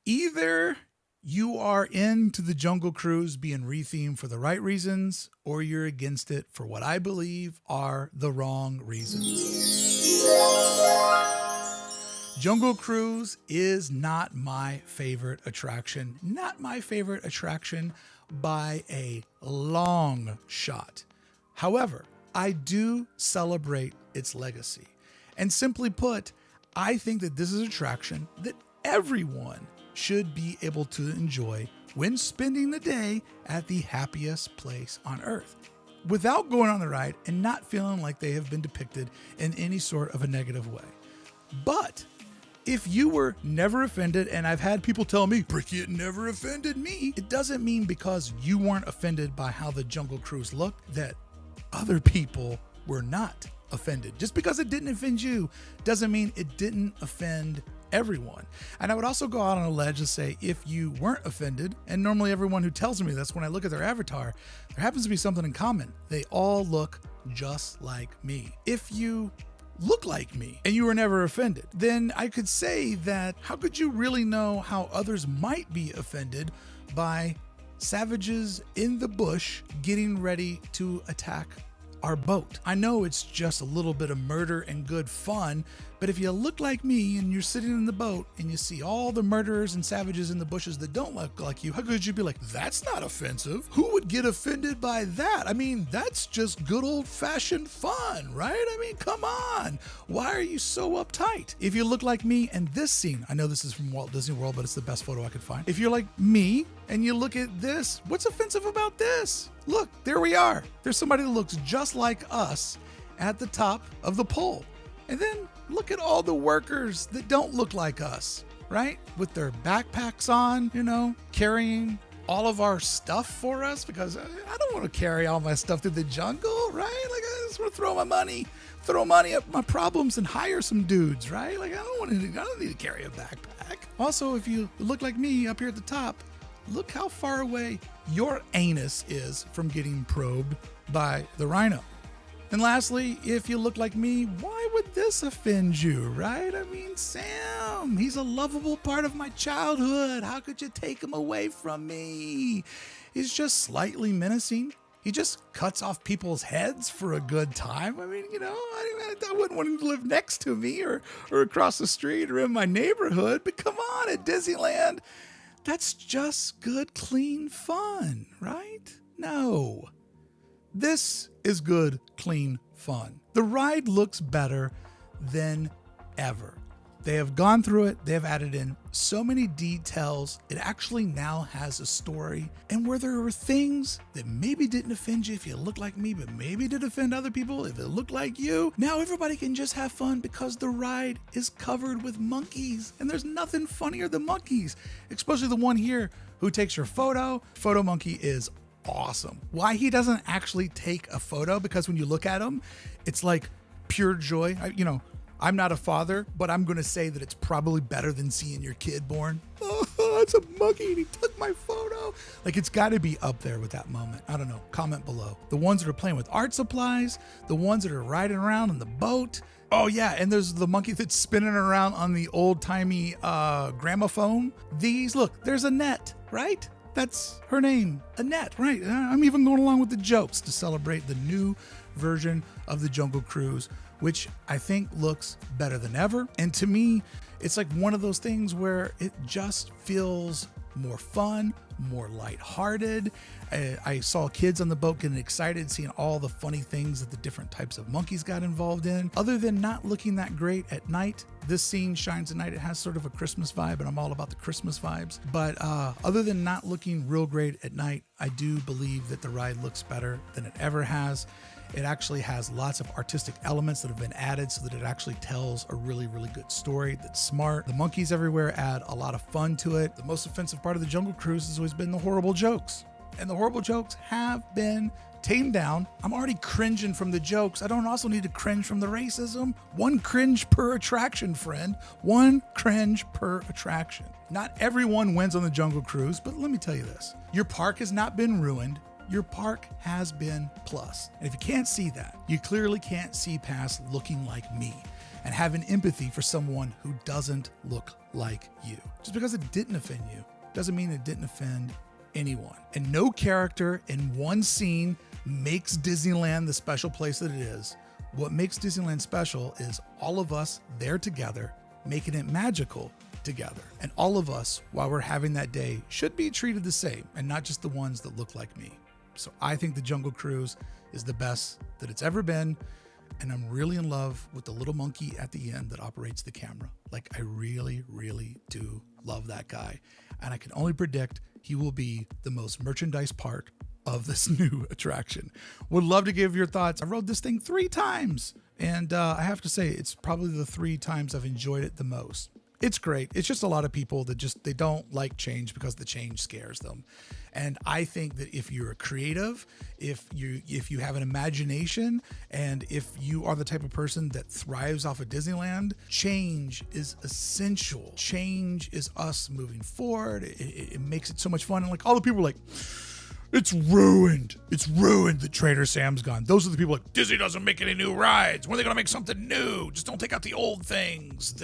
Either you are into the Jungle Cruise being rethemed for the right reasons, or you're against it for what I believe are the wrong reasons. Jungle Cruise is not my favorite attraction. Not my favorite attraction by a long shot. However, I do celebrate its legacy. And simply put, I think that this is an attraction that everyone should be able to enjoy when spending the day at the happiest place on earth, without going on the ride and not feeling like they have been depicted in any sort of a negative way. But if you were never offended, and I've had people tell me, Brickey, it never offended me, it doesn't mean because you weren't offended by how the Jungle Cruise looked that other people were not offended. Just because it didn't offend you doesn't mean it didn't offend everyone. And I would also go out on a ledge and say, if you weren't offended, and normally everyone who tells me this when I look at their avatar, there happens to be something in common. They all look just like me. If you look like me and you were never offended, then I could say that how could you really know how others might be offended by savages in the bush getting ready to attack our boat? I know it's just a little bit of murder and good fun, but if you look like me and you're sitting in the boat and you see all the murderers and savages in the bushes that don't look like you, how could you be like, that's not offensive? Who would get offended by that? I mean, that's just good old-fashioned fun, right? I mean, come on. Why are you so uptight? If you look like me in this scene, I know this is from Walt Disney World, but it's the best photo I could find. If you're like me and you look at this, what's offensive about this? Look, there we are. There's somebody that looks just like us at the top of the pole. And then look at all the workers that don't look like us, right? With their backpacks on, carrying all of our stuff for us, because I don't want to carry all my stuff through the jungle, right? Like, I just want to throw money at my problems and hire some dudes, right? Like, I don't need to carry a backpack. Also, if you look like me up here at the top, look how far away your anus is from getting probed by the rhino. And lastly, if you look like me, why would this offend you, right? I mean, Sam, he's a lovable part of my childhood. How could you take him away from me? He's just slightly menacing. He just cuts off people's heads for a good time. I mean, I wouldn't want him to live next to me or across the street or in my neighborhood. But come on, at Disneyland, that's just good, clean fun, right? No. This is good, clean fun. The ride looks better than ever. They have gone through it. They have added in so many details. It actually now has a story. And where there were things that maybe didn't offend you if you look like me, but maybe did offend other people if it looked like you, now everybody can just have fun because the ride is covered with monkeys. And there's nothing funnier than monkeys, especially the one here who takes your photo. Photo monkey is awesome. Why he doesn't actually take a photo, because when you look at him, it's like pure joy. I'm not a father, but I'm going to say that it's probably better than seeing your kid born. Oh, it's a monkey and he took my photo. Like, it's got to be up there with that moment. I don't know. Comment below. The ones that are playing with art supplies, the ones that are riding around in the boat. Oh yeah, and there's the monkey that's spinning around on the old-timey gramophone. Look, there's Annette, right? That's her name, Annette, right? I'm even going along with the jokes to celebrate the new version of the Jungle Cruise, which I think looks better than ever. And to me, it's like one of those things where it just feels more fun, more lighthearted. I saw kids on the boat getting excited, seeing all the funny things that the different types of monkeys got involved in. Other than not looking that great at night, this scene shines at night. It has sort of a Christmas vibe, and I'm all about the Christmas vibes. But other than not looking real great at night, I do believe that the ride looks better than it ever has. It actually has lots of artistic elements that have been added so that it actually tells a really, really good story that's smart. The monkeys everywhere add a lot of fun to it. The most offensive part of the Jungle Cruise has always been the horrible jokes. And the horrible jokes have been tamed down. I'm already cringing from the jokes. I don't also need to cringe from the racism. One cringe per attraction, friend. One cringe per attraction. Not everyone wins on the Jungle Cruise, but let me tell you this. Your park has not been ruined. Your park has been plus. And if you can't see that, you clearly can't see past looking like me. and having empathy for someone who doesn't look like you. Just because it didn't offend you doesn't mean it didn't offend anyone. And no character in one scene makes Disneyland the special place that it is. What makes Disneyland special is all of us there together, making it magical together. And all of us, while we're having that day, should be treated the same, and not just the ones that look like me. So I think the Jungle Cruise is the best that it's ever been. And I'm really in love with the little monkey at the end that operates the camera. Like, I really, really do love that guy. And I can only predict he will be the most merchandise part of this new attraction. Would love to give your thoughts. I rode this thing 3 times, and I have to say it's probably the 3 times I've enjoyed it the most. It's great. It's just a lot of people that they don't like change because the change scares them. And I think that if you're a creative, if you have an imagination, and if you are the type of person that thrives off of Disneyland, change is essential. Change is us moving forward. It makes it so much fun. And like, all the people are like, it's ruined. It's ruined that Trader Sam's gone. Those are the people like, Disney doesn't make any new rides. When are they going to make something new? Just don't take out the old things.